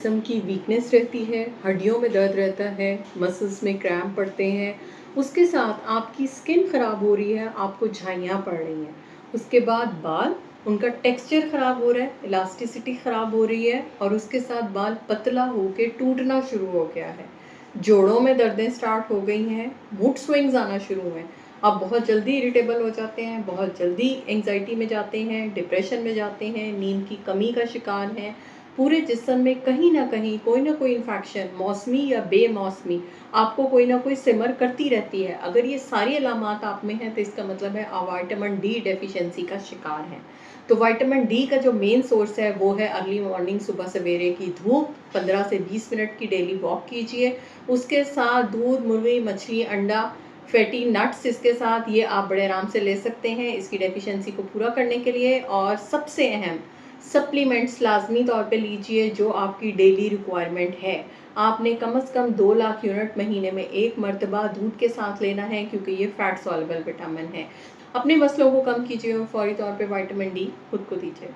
जिस्म की वीकनेस रहती है, हड्डियों में दर्द रहता है, मसल्स में क्रैम्प पड़ते हैं, उसके साथ आपकी स्किन ख़राब हो रही है, आपको झाइयाँ पड़ रही हैं। उसके बाद बाल, उनका टेक्सचर ख़राब हो रहा है, इलास्टिसिटी ख़राब हो रही है और उसके साथ बाल पतला होके टूटना शुरू हो गया है। जोड़ों में दर्दें स्टार्ट हो गई हैं, मूड स्विंग्स आना शुरू हुए हैं। आप बहुत जल्दी इरिटेबल हो जाते हैं, बहुत जल्दी एंग्ज़ायटी में जाते हैं, डिप्रेशन में जाते हैं, नींद की कमी का शिकार हैं। पूरे जिस्म में कहीं न कहीं कोई न कोई इन्फेक्शन मौसमी या बेमौसमी आपको कोई न कोई सिमर करती रहती है। अगर ये सारी अलामात आप में हैं तो इसका मतलब है आप विटामिन डी डेफिशिएंसी का शिकार हैं। तो विटामिन डी का जो मेन सोर्स है वो है अर्ली मॉर्निंग सुबह सवेरे की धूप, 15 से 20 मिनट की डेली वॉक कीजिए। उसके साथ दूध, मुर्गी, मछली, अंडा, फैटी नट्स इसके साथ ये आप बड़े आराम से ले सकते हैं इसकी डेफिशिएंसी को पूरा करने के लिए। और सबसे अहम सप्लीमेंट्स लाज़मी तौर पे लीजिए जो आपकी डेली रिक्वायरमेंट है। आपने कम से कम 2 लाख यूनिट महीने में 1 मर्तबा दूध के साथ लेना है क्योंकि ये फैट सॉल्युबल विटामिन है। अपने मसलों को कम कीजिए और फौरी तौर पे विटामिन डी खुद को दीजिए।